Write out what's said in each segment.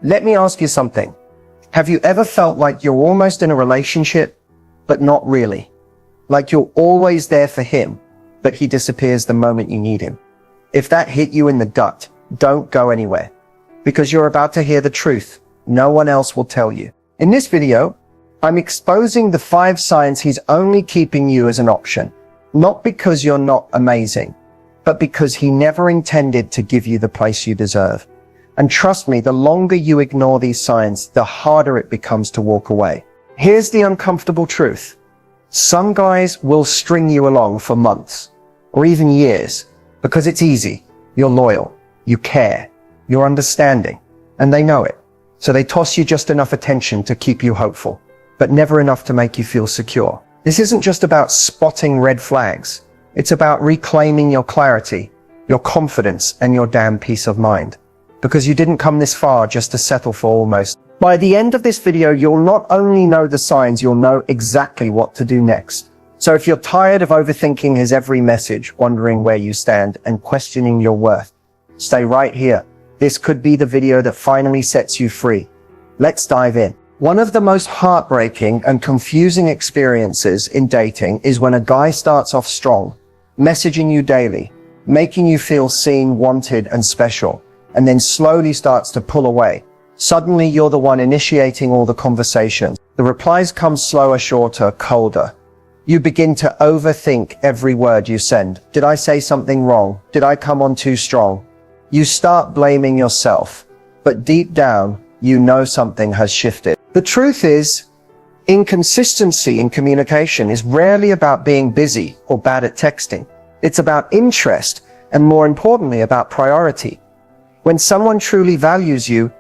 Let me ask you something. Have you ever felt like you're almost in a relationship, but not really? Like you're always there for him, but he disappears the moment you need him? If that hit you in the gut, don't go anywhere, because you're about to hear the truth. No one else will tell you. In this video, I'm exposing the 5 signs he's only keeping you as an option, not because you're not amazing, but because he never intended to give you the place you deserve. And trust me, the longer you ignore these signs, the harder it becomes to walk away. Here's the uncomfortable truth. Some guys will string you along for months, or even years, because it's easy. You're loyal, you care, you're understanding, and they know it. So they toss you just enough attention to keep you hopeful, but never enough to make you feel secure. This isn't just about spotting red flags. It's about reclaiming your clarity, your confidence, and your damn peace of mind. Because you didn't come this far just to settle for almost. By the end of this video, you'll not only know the signs, you'll know exactly what to do next. So if you're tired of overthinking his every message, wondering where you stand, and questioning your worth, stay right here. This could be the video that finally sets you free. Let's dive in. One of the most heartbreaking and confusing experiences in dating is when a guy starts off strong, messaging you daily, making you feel seen, wanted, and special, and then slowly starts to pull away. Suddenly, you're the one initiating all the conversations. The replies come slower, shorter, colder. You begin to overthink every word you send. Did I say something wrong? Did I come on too strong? You start blaming yourself, but deep down, you know something has shifted. The truth is, inconsistency in communication is rarely about being busy or bad at texting. It's about interest, and more importantly, about priority. When someone truly values you,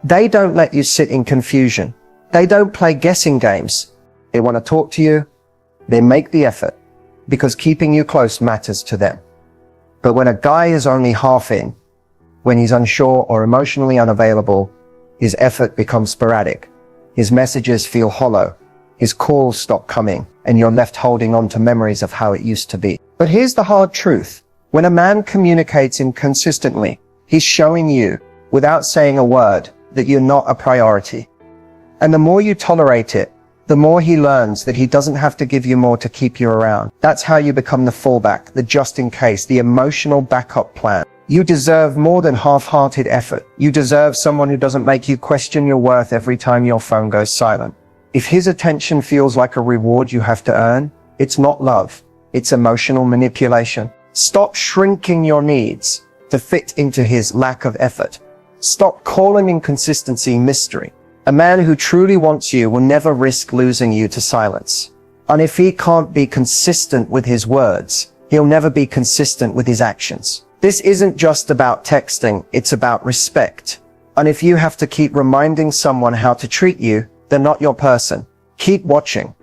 they don't let you sit in confusion. They don't play guessing games. They want to talk to you. They make the effort, because keeping you close matters to them. But when a guy is only half in, when he's unsure or emotionally unavailable, his effort becomes sporadic. His messages feel hollow. His calls stop coming, and you're left holding on to memories of how it used to be. But here's the hard truth. When a man communicates inconsistently, he's showing you, without saying a word, that you're not a priority. And the more you tolerate it, the more he learns that he doesn't have to give you more to keep you around. That's how you become the fallback, the just in case, the emotional backup plan. You deserve more than half-hearted effort. You deserve someone who doesn't make you question your worth every time your phone goes silent. If his attention feels like a reward you have to earn, it's not love. It's emotional manipulation. Stop shrinking your needs to fit into his lack of effort. Stop calling inconsistency mystery. A man who truly wants you will never risk losing you to silence. And if he can't be consistent with his words, he'll never be consistent with his actions. This isn't just about texting, it's about respect. And if you have to keep reminding someone how to treat you, they're not your person. Keep watching.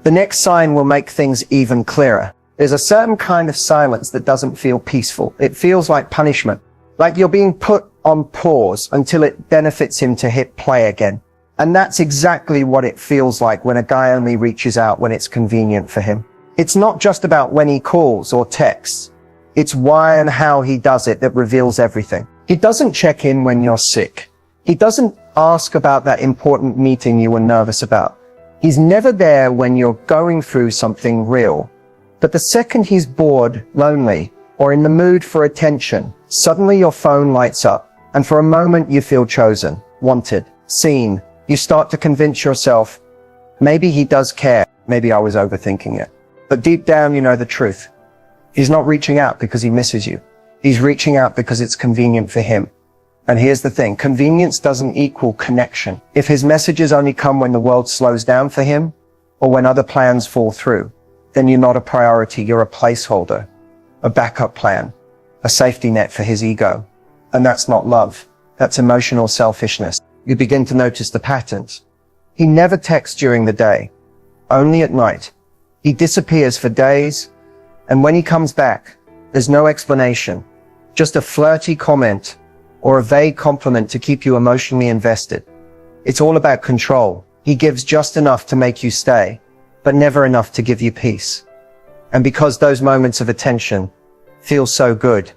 The next sign will make things even clearer. There's a certain kind of silence that doesn't feel peaceful. It feels like punishment. Like you're being put on pause until it benefits him to hit play again. And that's exactly what it feels like when a guy only reaches out when it's convenient for him. It's not just about when he calls or texts. It's why and how he does it that reveals everything. He doesn't check in when you're sick. He doesn't ask about that important meeting you were nervous about. He's never there when you're going through something real. But the second he's bored, lonely, or in the mood for attention, suddenly your phone lights up, and for a moment you feel chosen, wanted, seen. You start to convince yourself, maybe he does care, maybe I was overthinking it. But deep down you know the truth. He's not reaching out because he misses you. He's reaching out because it's convenient for him. And here's the thing, convenience doesn't equal connection. If his messages only come when the world slows down for him, or when other plans fall through, then you're not a priority, you're a placeholder, a backup plan, a safety net for his ego. And that's not love, that's emotional selfishness. You begin to notice the patterns. He never texts during the day, only at night. He disappears for days, and when he comes back, there's no explanation, just a flirty comment or a vague compliment to keep you emotionally invested. It's all about control. He gives just enough to make you stay, but never enough to give you peace. And because those moments of attention feel so good,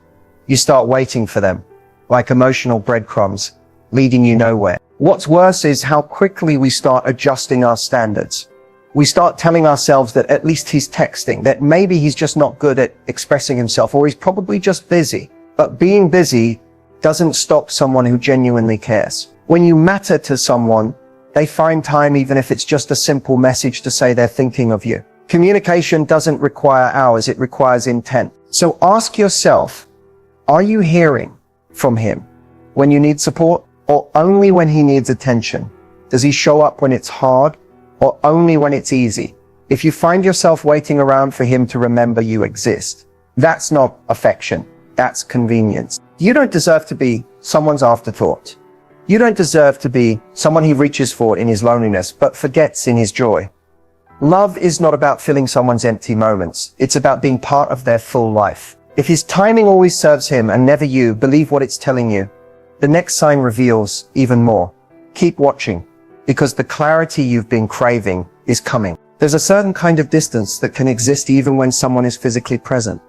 you start waiting for them, like emotional breadcrumbs, leading you nowhere. What's worse is how quickly we start adjusting our standards. We start telling ourselves that at least he's texting, that maybe he's just not good at expressing himself, or he's probably just busy. But being busy doesn't stop someone who genuinely cares. When you matter to someone, they find time even if it's just a simple message to say they're thinking of you. Communication doesn't require hours, it requires intent. So ask yourself, are you hearing from him when you need support, or only when he needs attention? Does he show up when it's hard, or only when it's easy? If you find yourself waiting around for him to remember you exist, that's not affection, that's convenience. You don't deserve to be someone's afterthought. You don't deserve to be someone he reaches for in his loneliness, but forgets in his joy. Love is not about filling someone's empty moments. It's about being part of their full life. If his timing always serves him and never you, believe what it's telling you. The next sign reveals even more. Keep watching, because the clarity you've been craving is coming. There's a certain kind of distance that can exist even when someone is physically present.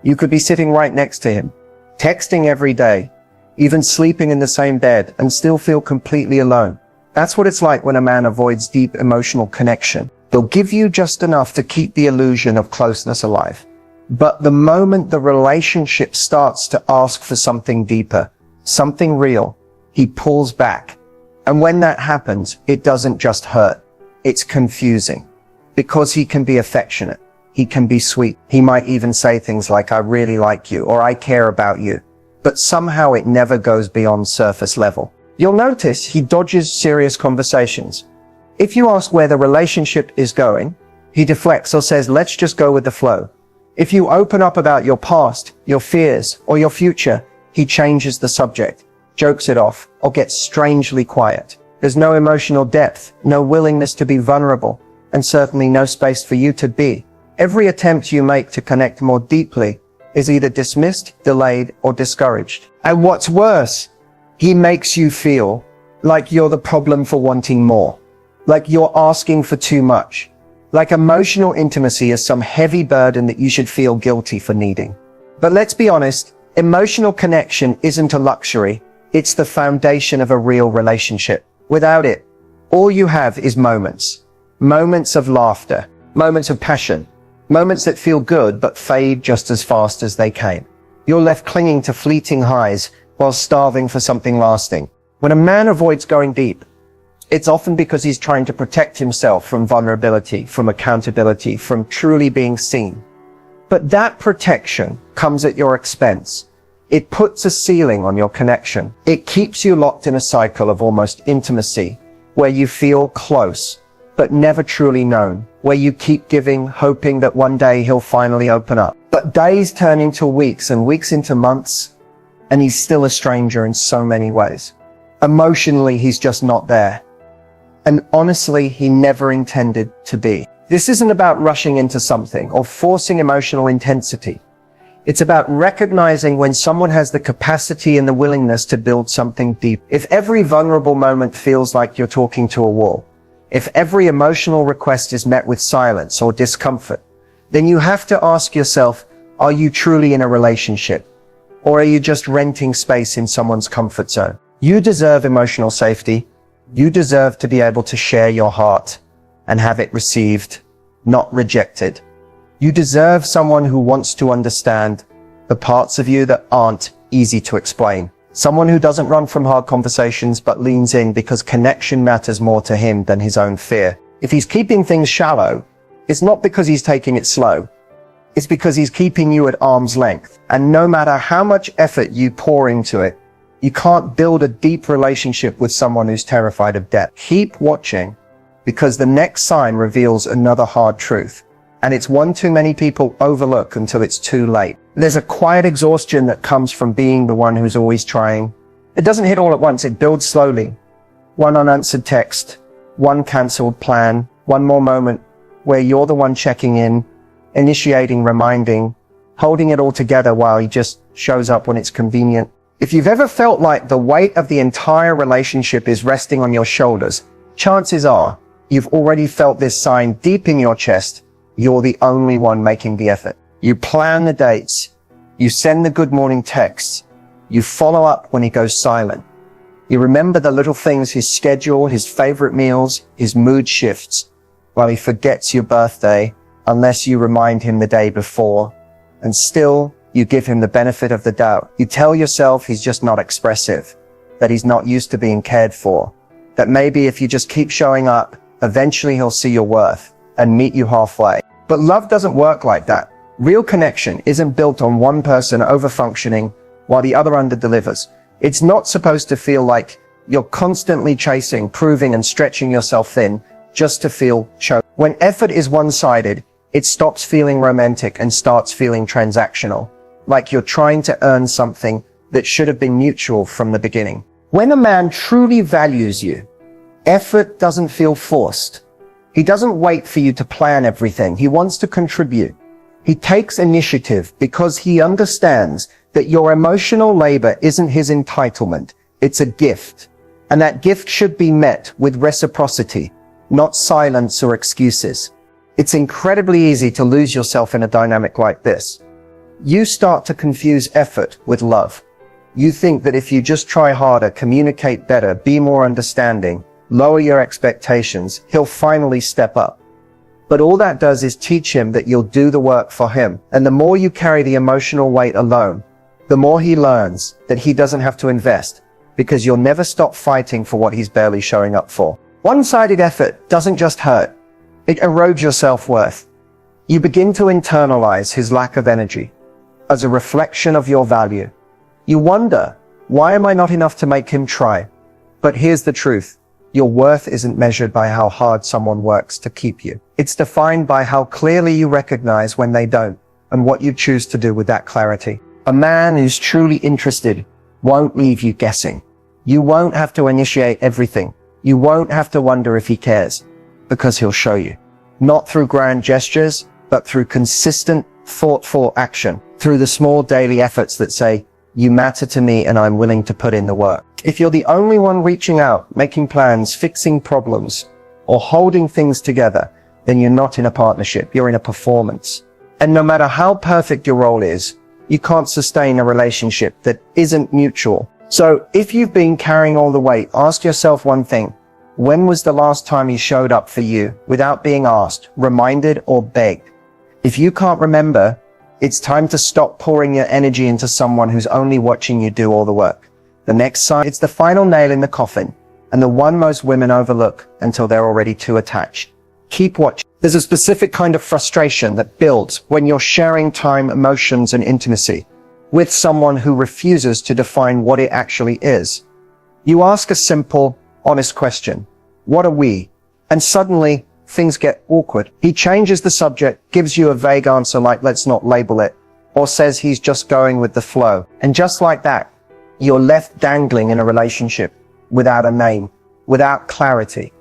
You could be sitting right next to him, texting every day, even sleeping in the same bed, and still feel completely alone. That's what it's like when a man avoids deep emotional connection. They'll give you just enough to keep the illusion of closeness alive. But the moment the relationship starts to ask for something deeper, something real, he pulls back. And when that happens, it doesn't just hurt. It's confusing. Because he can be affectionate. He can be sweet. He might even say things like, I really like you, or I care about you. But somehow it never goes beyond surface level. You'll notice he dodges serious conversations. If you ask where the relationship is going, he deflects or says, let's just go with the flow. If you open up about your past, your fears, or your future, he changes the subject, jokes it off, or gets strangely quiet. There's no emotional depth, no willingness to be vulnerable, and certainly no space for you to be. Every attempt you make to connect more deeply is either dismissed, delayed, or discouraged. And what's worse, he makes you feel like you're the problem for wanting more, like you're asking for too much, like emotional intimacy is some heavy burden that you should feel guilty for needing. But let's be honest, emotional connection isn't a luxury, it's the foundation of a real relationship. Without it, all you have is moments of laughter, moments of passion, moments that feel good but fade just as fast as they came. You're left clinging to fleeting highs while starving for something lasting. When a man avoids going deep, it's often because he's trying to protect himself from vulnerability, from accountability, from truly being seen. But that protection comes at your expense. It puts a ceiling on your connection. It keeps you locked in a cycle of almost intimacy, where you feel close, but never truly known, where you keep giving, hoping that one day he'll finally open up. But days turn into weeks and weeks into months, and he's still a stranger in so many ways. Emotionally, he's just not there. And honestly, he never intended to be. This isn't about rushing into something or forcing emotional intensity. It's about recognizing when someone has the capacity and the willingness to build something deep. If every vulnerable moment feels like you're talking to a wall, if every emotional request is met with silence or discomfort, then you have to ask yourself, are you truly in a relationship? Or are you just renting space in someone's comfort zone? You deserve emotional safety. You deserve to be able to share your heart and have it received, not rejected. You deserve someone who wants to understand the parts of you that aren't easy to explain. Someone who doesn't run from hard conversations but leans in because connection matters more to him than his own fear. If he's keeping things shallow, it's not because he's taking it slow. It's because he's keeping you at arm's length. And no matter how much effort you pour into it, you can't build a deep relationship with someone who's terrified of depth. Keep watching, because the next sign reveals another hard truth. And it's one too many people overlook until it's too late. There's a quiet exhaustion that comes from being the one who's always trying. It doesn't hit all at once, it builds slowly. One unanswered text, one cancelled plan, one more moment where you're the one checking in, initiating, reminding, holding it all together while he just shows up when it's convenient. If you've ever felt like the weight of the entire relationship is resting on your shoulders, chances are you've already felt this sign deep in your chest. You're the only one making the effort. You plan the dates. You send the good morning texts. You follow up when he goes silent. You remember the little things, his schedule, his favorite meals, his mood shifts, while he forgets your birthday unless you remind him the day before. And still, you give him the benefit of the doubt. You tell yourself he's just not expressive, that he's not used to being cared for, that maybe if you just keep showing up, eventually he'll see your worth and meet you halfway. But love doesn't work like that. Real connection isn't built on one person over-functioning while the other under-delivers. It's not supposed to feel like you're constantly chasing, proving, and stretching yourself thin just to feel chosen. When effort is one-sided, it stops feeling romantic and starts feeling transactional, like you're trying to earn something that should have been mutual from the beginning. When a man truly values you, effort doesn't feel forced. He doesn't wait for you to plan everything. He wants to contribute. He takes initiative because he understands that your emotional labor isn't his entitlement. It's a gift. And that gift should be met with reciprocity, not silence or excuses. It's incredibly easy to lose yourself in a dynamic like this. You start to confuse effort with love. You think that if you just try harder, communicate better, be more understanding, lower your expectations, he'll finally step up. But all that does is teach him that you'll do the work for him. And the more you carry the emotional weight alone, the more he learns that he doesn't have to invest, because you'll never stop fighting for what he's barely showing up for. One-sided effort doesn't just hurt. It erodes your self-worth. You begin to internalize his lack of energy as a reflection of your value. You wonder, why am I not enough to make him try? But here's the truth. Your worth isn't measured by how hard someone works to keep you. It's defined by how clearly you recognize when they don't, and what you choose to do with that clarity. A man who's truly interested won't leave you guessing. You won't have to initiate everything. You won't have to wonder if he cares, because he'll show you. Not through grand gestures, but through consistent, thoughtful action. Through the small daily efforts that say, you matter to me and I'm willing to put in the work. If you're the only one reaching out, making plans, fixing problems, or holding things together, then you're not in a partnership, you're in a performance. And no matter how perfect your role is, you can't sustain a relationship that isn't mutual. So if you've been carrying all the weight, ask yourself one thing. When was the last time he showed up for you without being asked, reminded, or begged? If you can't remember, it's time to stop pouring your energy into someone who's only watching you do all the work. The next sign, it's the final nail in the coffin, and the one most women overlook until they're already too attached. Keep watching. There's a specific kind of frustration that builds when you're sharing time, emotions, and intimacy with someone who refuses to define what it actually is. You ask a simple, honest question. What are we? And suddenly, things get awkward. He changes the subject, gives you a vague answer like let's not label it, or says he's just going with the flow. And just like that, you're left dangling in a relationship without a name, without clarity,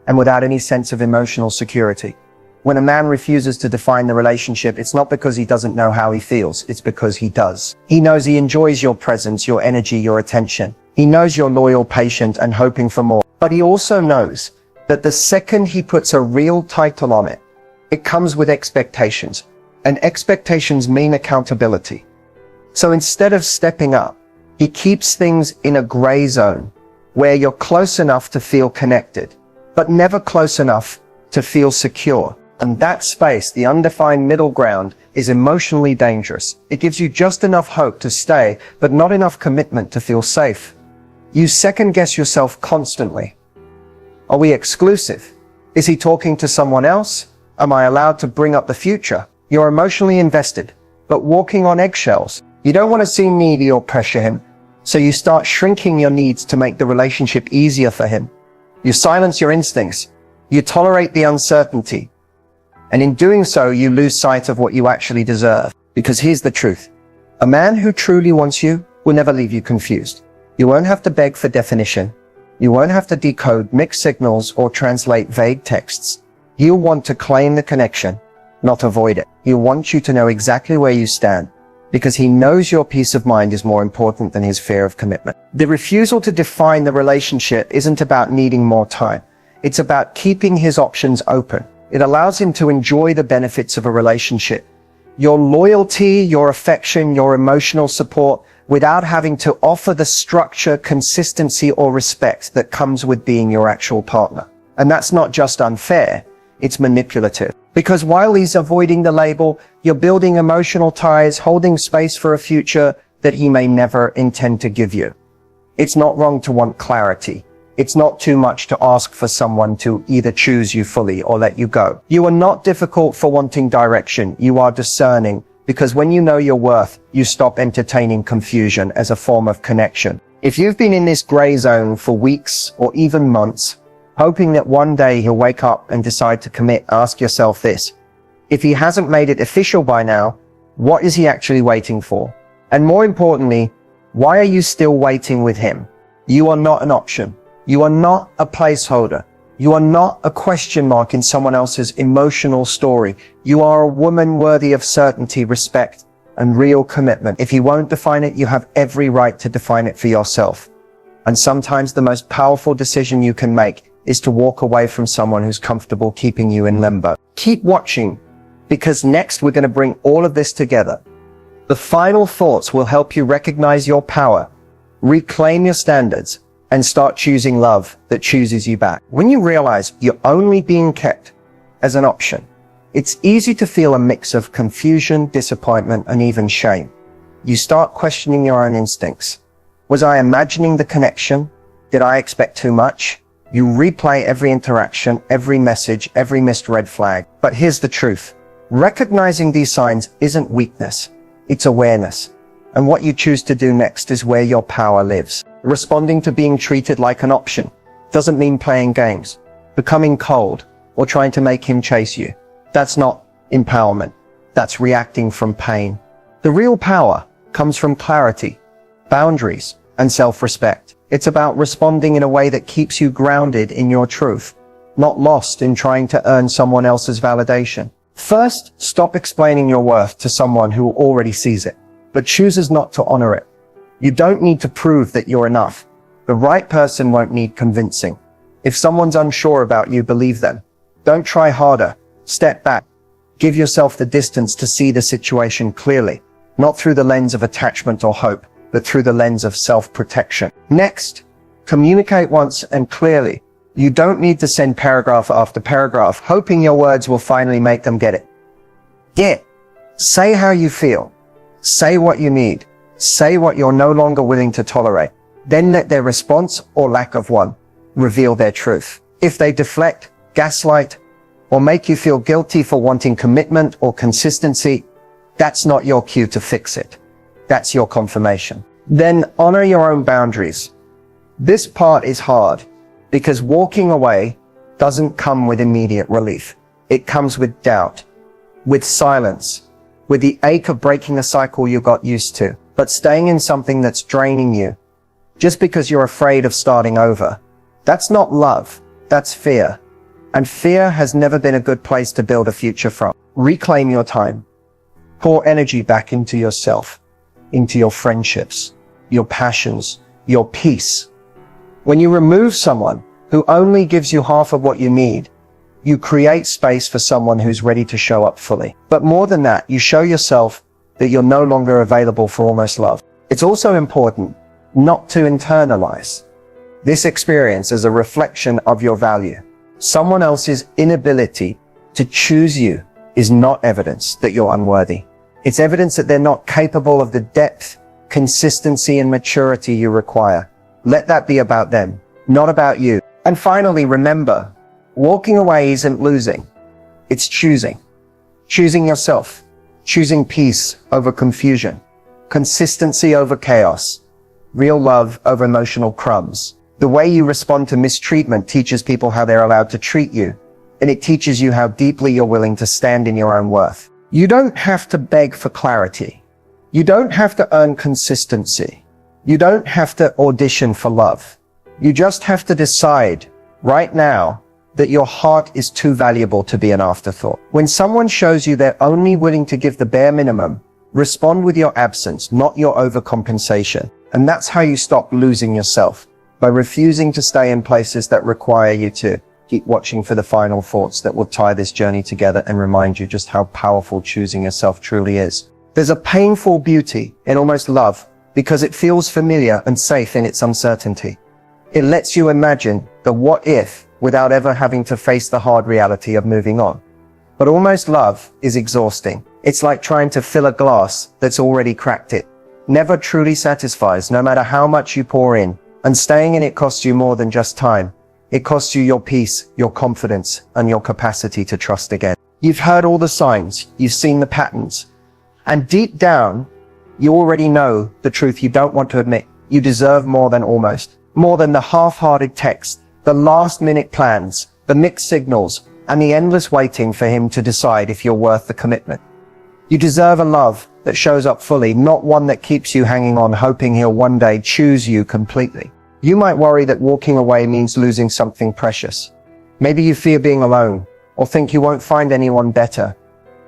and without any sense of emotional security. When a man refuses to define the relationship, it's not because he doesn't know how he feels, it's because he does. He knows he enjoys your presence, your energy, your attention. He knows you're loyal, patient, and hoping for more. But he also knows that the second he puts a real title on it, it comes with expectations. And expectations mean accountability. So instead of stepping up, he keeps things in a gray zone where you're close enough to feel connected, but never close enough to feel secure. And that space, the undefined middle ground, is emotionally dangerous. It gives you just enough hope to stay, but not enough commitment to feel safe. You second guess yourself constantly. Are we exclusive? Is he talking to someone else? Am I allowed to bring up the future? You're emotionally invested, but walking on eggshells. You don't want to seem needy or pressure him, so you start shrinking your needs to make the relationship easier for him. You silence your instincts. You tolerate the uncertainty. And in doing so, you lose sight of what you actually deserve. Because here's the truth. A man who truly wants you will never leave you confused. You won't have to beg for definition. You won't have to decode mixed signals or translate vague texts. He'll want to claim the connection, not avoid it. He'll want you to know exactly where you stand, because he knows your peace of mind is more important than his fear of commitment. The refusal to define the relationship isn't about needing more time. It's about keeping his options open. It allows him to enjoy the benefits of a relationship. Your loyalty, your affection, your emotional support, without having to offer the structure, consistency, or respect that comes with being your actual partner. And that's not just unfair, it's manipulative. Because while he's avoiding the label, you're building emotional ties, holding space for a future that he may never intend to give you. It's not wrong to want clarity. It's not too much to ask for someone to either choose you fully or let you go. You are not difficult for wanting direction. You are discerning, because when you know your worth, you stop entertaining confusion as a form of connection. If you've been in this gray zone for weeks or even months, hoping that one day he'll wake up and decide to commit, ask yourself this. If he hasn't made it official by now, what is he actually waiting for? And more importantly, why are you still waiting with him? You are not an option. You are not a placeholder. You are not a question mark in someone else's emotional story. You are a woman worthy of certainty, respect, and real commitment. If he won't define it, you have every right to define it for yourself. And sometimes the most powerful decision you can make is to walk away from someone who's comfortable keeping you in limbo. Keep watching, because next we're going to bring all of this together. The final thoughts will help you recognize your power, reclaim your standards, and start choosing love that chooses you back. When you realize you're only being kept as an option, it's easy to feel a mix of confusion, disappointment, and even shame. You start questioning your own instincts. Was I imagining the connection? Did I expect too much? You replay every interaction, every message, every missed red flag. But here's the truth. Recognizing these signs isn't weakness. It's awareness. And what you choose to do next is where your power lives. Responding to being treated like an option doesn't mean playing games, becoming cold, or trying to make him chase you. That's not empowerment. That's reacting from pain. The real power comes from clarity, boundaries, and self-respect. It's about responding in a way that keeps you grounded in your truth, not lost in trying to earn someone else's validation. First, stop explaining your worth to someone who already sees it, but chooses not to honor it. You don't need to prove that you're enough. The right person won't need convincing. If someone's unsure about you, believe them. Don't try harder. Step back. Give yourself the distance to see the situation clearly, not through the lens of attachment or hope, but through the lens of self-protection. Next, communicate once and clearly. You don't need to send paragraph after paragraph, hoping your words will finally make them get it. Say how you feel. Say what you need. Say what you're no longer willing to tolerate. Then let their response, or lack of one, reveal their truth. If they deflect, gaslight, or make you feel guilty for wanting commitment or consistency, that's not your cue to fix it. That's your confirmation. Then honor your own boundaries. This part is hard because walking away doesn't come with immediate relief. It comes with doubt, with silence, with the ache of breaking a cycle you got used to. But staying in something that's draining you just because you're afraid of starting over, that's not love, that's fear. And fear has never been a good place to build a future from. Reclaim your time. Pour energy back into yourself, into your friendships, your passions, your peace. When you remove someone who only gives you half of what you need, you create space for someone who's ready to show up fully. But more than that, you show yourself that you're no longer available for almost love. It's also important not to internalize this experience as a reflection of your value. Someone else's inability to choose you is not evidence that you're unworthy. It's evidence that they're not capable of the depth, consistency, and maturity you require. Let that be about them, not about you. And finally, remember, walking away isn't losing. It's choosing. Choosing yourself. Choosing peace over confusion. Consistency over chaos. Real love over emotional crumbs. The way you respond to mistreatment teaches people how they're allowed to treat you. And it teaches you how deeply you're willing to stand in your own worth. You don't have to beg for clarity. You don't have to earn consistency. You don't have to audition for love. You just have to decide right now that your heart is too valuable to be an afterthought. When someone shows you they're only willing to give the bare minimum, respond with your absence, not your overcompensation. And that's how you stop losing yourself, by refusing to stay in places that require you to. Keep watching for the final thoughts that will tie this journey together and remind you just how powerful choosing yourself truly is. There's a painful beauty in almost love because it feels familiar and safe in its uncertainty. It lets you imagine the what if without ever having to face the hard reality of moving on. But almost love is exhausting. It's like trying to fill a glass that's already cracked it. Never truly satisfies, no matter how much you pour in. And staying in it costs you more than just time. It costs you your peace, your confidence, and your capacity to trust again. You've heard all the signs, you've seen the patterns. And deep down, you already know the truth you don't want to admit. You deserve more than almost. More than the half-hearted text, the last-minute plans, the mixed signals, and the endless waiting for him to decide if you're worth the commitment. You deserve a love that shows up fully, not one that keeps you hanging on, hoping he'll one day choose you completely. You might worry that walking away means losing something precious. Maybe you fear being alone, or think you won't find anyone better.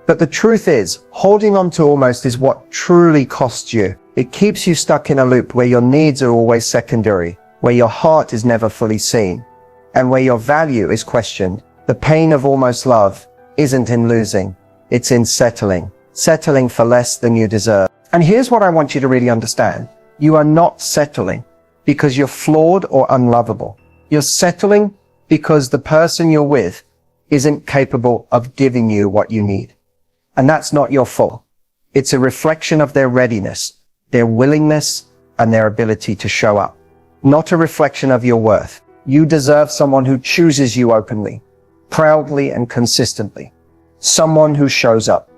But the truth is, holding on to almost is what truly costs you. It keeps you stuck in a loop where your needs are always secondary, where your heart is never fully seen, and where your value is questioned. The pain of almost love isn't in losing, it's in settling. Settling for less than you deserve. And here's what I want you to really understand. You are not settling because you're flawed or unlovable. You're settling because the person you're with isn't capable of giving you what you need. And that's not your fault. It's a reflection of their readiness, their willingness, and their ability to show up. Not a reflection of your worth. You deserve someone who chooses you openly, proudly, and consistently. Someone who shows up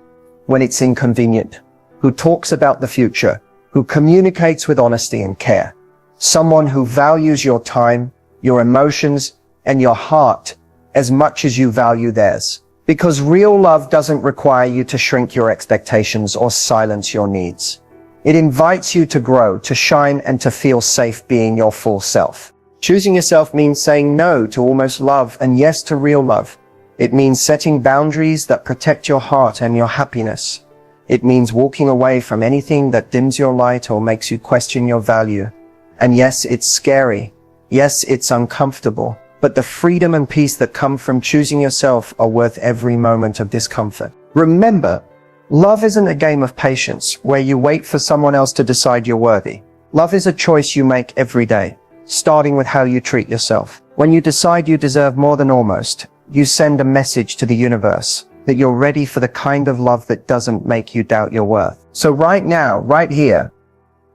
when it's inconvenient, who talks about the future, who communicates with honesty and care. Someone who values your time, your emotions, and your heart as much as you value theirs. Because real love doesn't require you to shrink your expectations or silence your needs. It invites you to grow, to shine, and to feel safe being your full self. Choosing yourself means saying no to almost love and yes to real love. It means setting boundaries that protect your heart and your happiness. It means walking away from anything that dims your light or makes you question your value. And yes, it's scary. Yes, it's uncomfortable. But the freedom and peace that come from choosing yourself are worth every moment of discomfort. Remember, love isn't a game of patience where you wait for someone else to decide you're worthy. Love is a choice you make every day, starting with how you treat yourself. When you decide you deserve more than almost, you send a message to the universe that you're ready for the kind of love that doesn't make you doubt your worth. So right now, right here,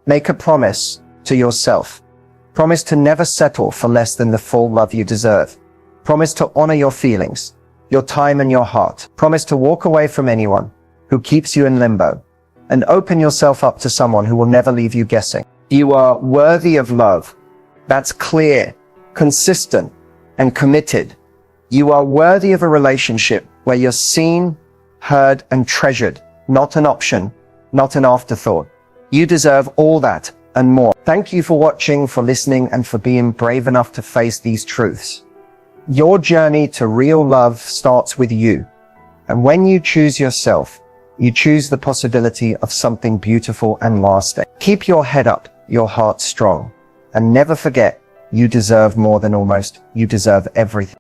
make a promise to yourself. Promise to never settle for less than the full love you deserve. Promise to honor your feelings, your time, and your heart. Promise to walk away from anyone who keeps you in limbo and open yourself up to someone who will never leave you guessing. You are worthy of love that's clear, consistent, and committed. You are worthy of a relationship where you're seen, heard, and treasured, not an option, not an afterthought. You deserve all that and more. Thank you for watching, for listening, and for being brave enough to face these truths. Your journey to real love starts with you. And when you choose yourself, you choose the possibility of something beautiful and lasting. Keep your head up, your heart strong, and never forget, you deserve more than almost. You deserve everything.